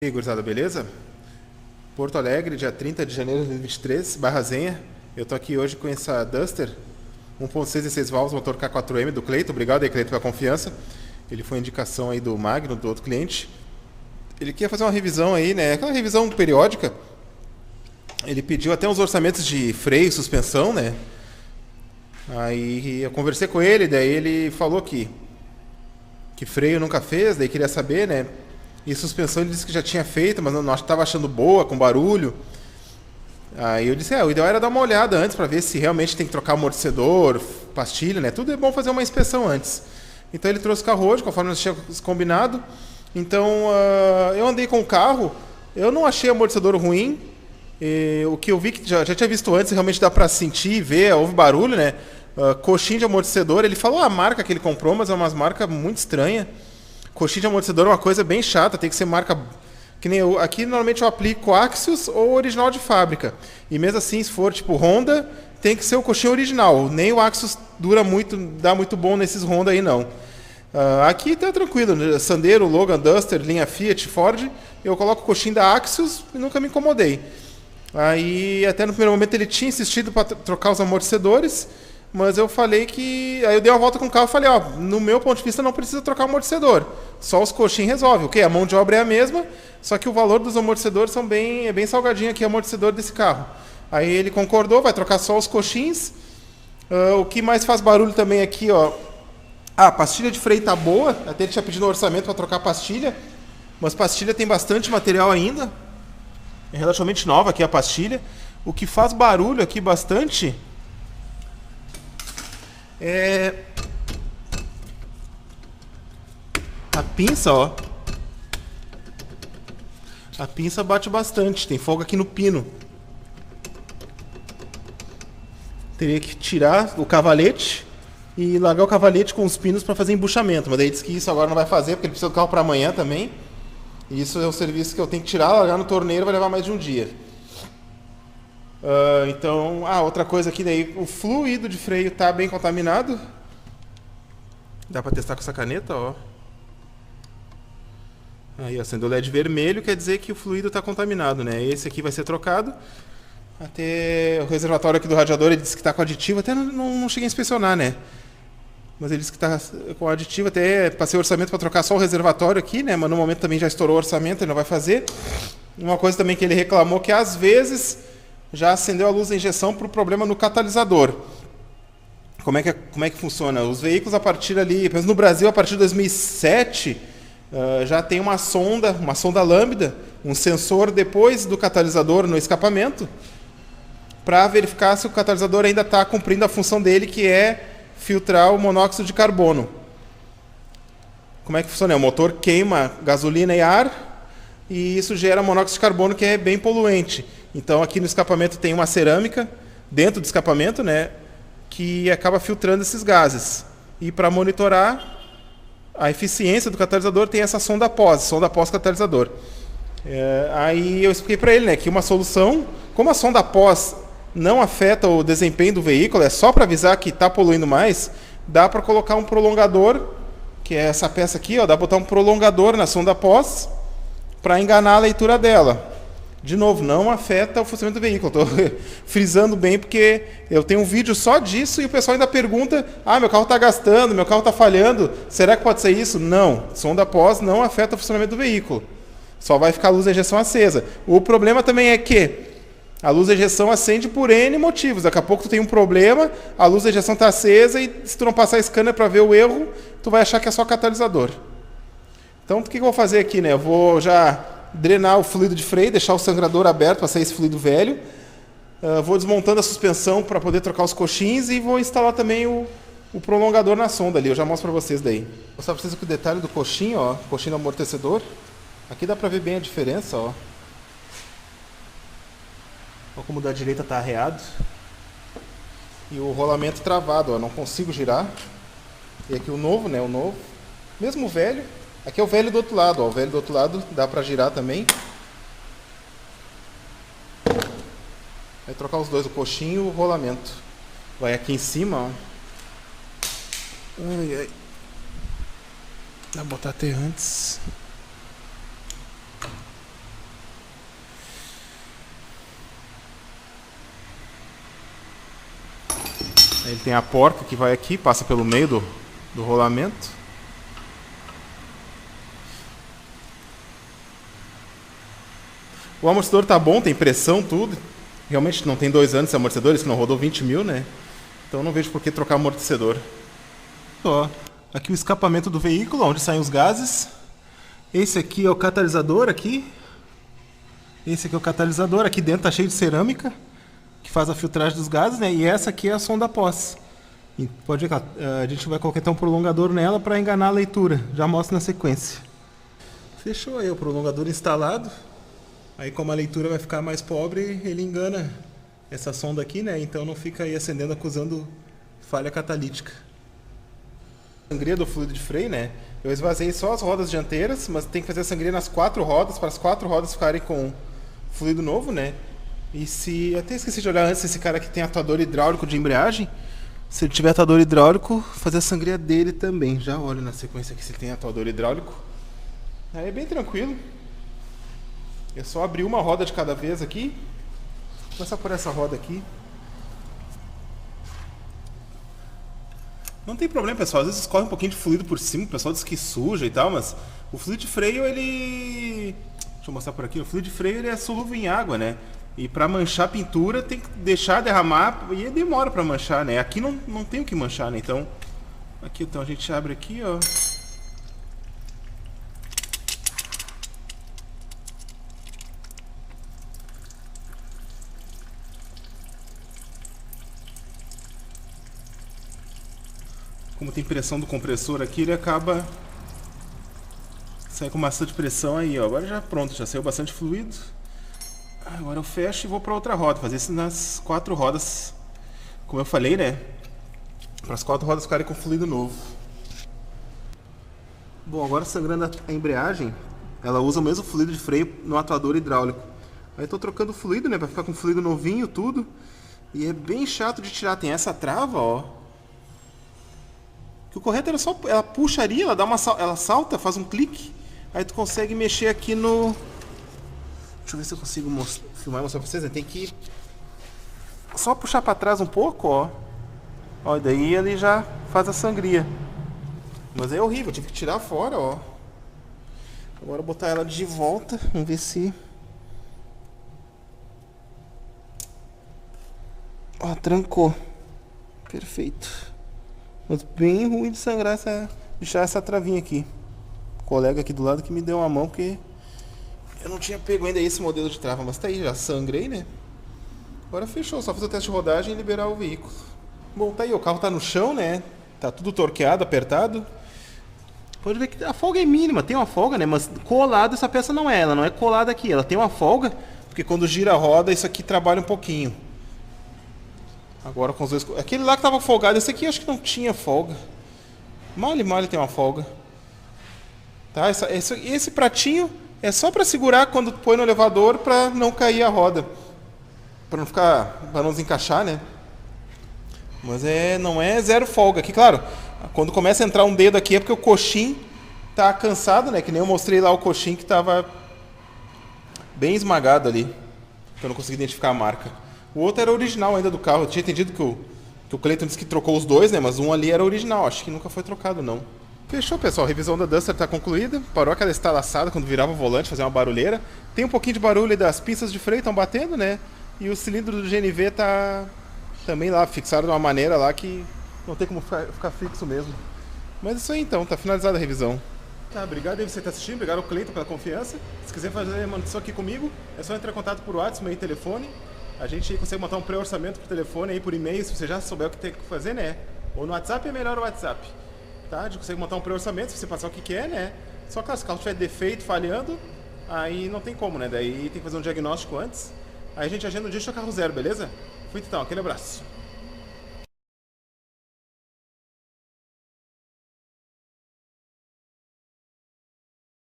E aí, gurizada, beleza? Porto Alegre, dia 30 de janeiro de 2023, Barrazenha. Eu tô aqui hoje com essa Duster 1.6 e 6 válvulas, motor K4M do Cleiton. Obrigado aí, Cleiton, pela confiança. Ele foi indicação aí do Magno, do outro cliente. Ele queria fazer uma revisão aí, né? Aquela revisão periódica. Ele pediu até uns orçamentos de freio, suspensão, né? Aí eu conversei com ele, daí ele falou que freio nunca fez, daí queria saber, né? E suspensão ele disse que já tinha feito, mas não estava achando boa, com barulho. Aí eu disse, o ideal era dar uma olhada antes para ver se realmente tem que trocar amortecedor, pastilha, né? Tudo é bom fazer uma inspeção antes. Então ele trouxe o carro hoje, conforme nós tínhamos combinado. Então eu andei com o carro, eu não achei amortecedor ruim. O que eu vi que já tinha visto antes, realmente dá para sentir, ver, houve barulho, né? Coxinha de amortecedor, ele falou a marca que ele comprou, mas é uma marca muito estranha. Coxinha de amortecedor é uma coisa bem chata, tem que ser marca... Que nem eu, aqui normalmente eu aplico Axios ou original de fábrica. E mesmo assim, se for tipo Honda, tem que ser o coxinha original. Nem o Axios dura muito, dá muito bom nesses Honda aí não. Aqui tá tranquilo, Sandero, Logan, Duster, linha Fiat, Ford, eu coloco o coxinha da Axios e nunca me incomodei. Aí até no primeiro momento ele tinha insistido para trocar os amortecedores, mas eu falei que... Aí eu dei uma volta com o carro e falei, no meu ponto de vista não precisa trocar o amortecedor. Só os coxinhos resolve. Ok, a mão de obra é a mesma, só que o valor dos amortecedores é bem salgadinho aqui, o amortecedor desse carro. Aí ele concordou, vai trocar só os coxins. O que mais faz barulho também aqui, a pastilha de freio tá boa. Até ele tinha pedido um orçamento para trocar a pastilha, mas pastilha tem bastante material ainda. É relativamente nova aqui a pastilha. O que faz barulho aqui bastante é a pinça, A pinça bate bastante, tem folga aqui no pino. Teria que tirar o cavalete e largar o cavalete com os pinos para fazer embuchamento. Mas daí diz que isso agora não vai fazer, porque ele precisa do carro para amanhã também. E isso é um serviço que eu tenho que tirar, largar no torneiro, vai levar mais de um dia. Então, outra coisa aqui daí, o fluido de freio está bem contaminado. Dá para testar com essa caneta, Aí, acendeu o LED vermelho, quer dizer que o fluido está contaminado, né? Esse aqui vai ser trocado. Até o reservatório aqui do radiador, ele disse que está com aditivo, até não cheguei a inspecionar, né? Mas ele disse que está com aditivo, até passei o orçamento para trocar só o reservatório aqui, né? Mas no momento também já estourou o orçamento, ele não vai fazer. Uma coisa também que ele reclamou que às vezes já acendeu a luz da injeção por problema no catalisador. Como é que funciona? Os veículos a partir ali, pelo menos no Brasil, a partir de 2007, já tem uma sonda lambda, um sensor depois do catalisador no escapamento, para verificar se o catalisador ainda está cumprindo a função dele, que é filtrar o monóxido de carbono. Como é que funciona? O motor queima gasolina e ar, e isso gera monóxido de carbono, que é bem poluente. Então aqui no escapamento tem uma cerâmica, dentro do escapamento, né, que acaba filtrando esses gases. E para monitorar a eficiência do catalisador tem essa sonda pós-catalisador. Aí eu expliquei para ele, né, que uma solução, como a sonda pós não afeta o desempenho do veículo, é só para avisar que está poluindo mais, dá para colocar um prolongador, que é essa peça aqui, dá para botar um prolongador na sonda pós para enganar a leitura dela. De novo, não afeta o funcionamento do veículo. Estou frisando bem porque eu tenho um vídeo só disso e o pessoal ainda pergunta, meu carro está gastando, meu carro está falhando, será que pode ser isso? Não, sonda pós não afeta o funcionamento do veículo. Só vai ficar a luz da injeção acesa. O problema também é que a luz da injeção acende por N motivos. Daqui a pouco tu tem um problema, a luz da injeção está acesa e se tu não passar a scanner para ver o erro, tu vai achar que é só catalisador. Então o que eu vou fazer aqui, né? Eu vou já drenar o fluido de freio, deixar o sangrador aberto para sair esse fluido velho. Vou desmontando a suspensão para poder trocar os coxins e vou instalar também o prolongador na sonda ali. Eu já mostro para vocês daí. Vou mostrar para vocês aqui o detalhe do coxinho, coxinho do amortecedor. Aqui dá para ver bem a diferença, Olha como o da direita está arreado. E o rolamento travado, não consigo girar. E aqui o novo, né? O novo. Mesmo o velho. Aqui é o velho do outro lado, O velho do outro lado dá para girar também. Vai trocar os dois, o coxinho e o rolamento. Vai aqui em cima, Ai. Dá pra botar até antes. Aí ele tem a porca que vai aqui, passa pelo meio do rolamento. O amortecedor tá bom, tem pressão, tudo. Realmente não tem 2 anos esse amortecedor, esse que não rodou 20 mil, né? Então não vejo por que trocar amortecedor. Ó, aqui o escapamento do veículo, onde saem os gases. Esse aqui é o catalisador aqui. Esse aqui é o catalisador, aqui dentro tá cheio de cerâmica, que faz a filtragem dos gases, né? E essa aqui é a sonda pós. E pode ver que a gente vai colocar então um prolongador nela para enganar a leitura. Já mostro na sequência. Fechou aí o prolongador instalado. Aí como a leitura vai ficar mais pobre, ele engana essa sonda aqui, né? Então não fica aí acendendo acusando falha catalítica. Sangria do fluido de freio, né? Eu esvaziei só as rodas dianteiras, mas tem que fazer a sangria nas 4 rodas, para as 4 rodas ficarem com fluido novo, né? E se... até esqueci de olhar antes, esse cara aqui tem atuador hidráulico de embreagem. Se ele tiver atuador hidráulico, fazer a sangria dele também. Já olho na sequência aqui se ele tem atuador hidráulico. Aí é bem tranquilo. É só abrir uma roda de cada vez aqui. Vou começar por essa roda aqui. Não tem problema, pessoal. Às vezes escorre um pouquinho de fluido por cima. O pessoal diz que suja e tal, mas o fluido de freio, ele... deixa eu mostrar por aqui. O fluido de freio, ele é solúvel em água, né? E para manchar a pintura, tem que deixar derramar e demora para manchar, né? Aqui não tem o que manchar, né? Então, aqui então a gente abre aqui, ó. Como tem pressão do compressor aqui, ele acaba sai com bastante pressão aí, ó. Agora já pronto, já saiu bastante fluido. Agora eu fecho e vou para outra roda, fazer isso nas 4 rodas, como eu falei, né? Para as 4 rodas ficarem com fluido novo. Bom, agora sangrando a embreagem, ela usa o mesmo fluido de freio no atuador hidráulico. Aí eu tô trocando o fluido, né, para ficar com fluido novinho, tudo. E é bem chato de tirar, tem essa trava, ó. Que o correto era só, ela puxaria, ela dá uma, ela salta, faz um clique, aí tu consegue mexer aqui no... Deixa eu ver se eu consigo filmar e mostrar pra vocês, né? Tem que só puxar pra trás um pouco, ó. Ó, e daí ele já faz a sangria. Mas é horrível, eu tive que tirar fora, ó. Agora botar ela de volta, vamos ver se... Ó, trancou. Perfeito. Mas bem ruim de sangrar deixar essa travinha aqui. O colega aqui do lado que me deu uma mão, porque eu não tinha pego ainda esse modelo de trava, mas tá aí, já sangrei, né? Agora fechou, só fazer o teste de rodagem e liberar o veículo. Bom, tá aí, o carro tá no chão, né? Tá tudo torqueado, apertado. Pode ver que a folga é mínima, tem uma folga, né? Mas colada essa peça não é, ela não é colada aqui. Ela tem uma folga, porque quando gira a roda, isso aqui trabalha um pouquinho. Agora com os dois... Aquele lá que tava folgado, esse aqui acho que não tinha folga. Mal tem uma folga. Tá? Esse pratinho é só para segurar quando põe no elevador para não cair a roda. Para não ficar... para não desencaixar, né? Mas não é zero folga. Aqui, claro, quando começa a entrar um dedo aqui é porque o coxim tá cansado, né? Que nem eu mostrei lá o coxim que tava bem esmagado ali. Que eu não consegui identificar a marca. O outro era original ainda do carro. Eu tinha entendido que o Cleiton disse que trocou os dois, né? Mas um ali era original. Acho que nunca foi trocado, não. Fechou, pessoal. A revisão da Duster está concluída. Parou aquela estalaçada quando virava o volante, fazia uma barulheira. Tem um pouquinho de barulho das pinças de freio, estão batendo, né? E o cilindro do GNV tá também lá, fixado de uma maneira lá que não tem como ficar fixo mesmo. Mas isso aí então, tá finalizada a revisão. Tá, obrigado aí você tá assistindo, obrigado ao Cleiton pela confiança. Se quiser fazer a manutenção aqui comigo, é só entrar em contato por WhatsApp, meio telefone. A gente aí consegue montar um pré-orçamento por telefone aí, por e-mail, se você já souber o que tem que fazer, né? Ou no WhatsApp é melhor o WhatsApp. Tá? A gente consegue montar um pré-orçamento, se você passar o que quer, né? Só que se o carro tiver defeito, falhando, aí não tem como, né? Daí tem que fazer um diagnóstico antes. Aí a gente agenda um dia de seu carro zero, beleza? Feito então, aquele abraço.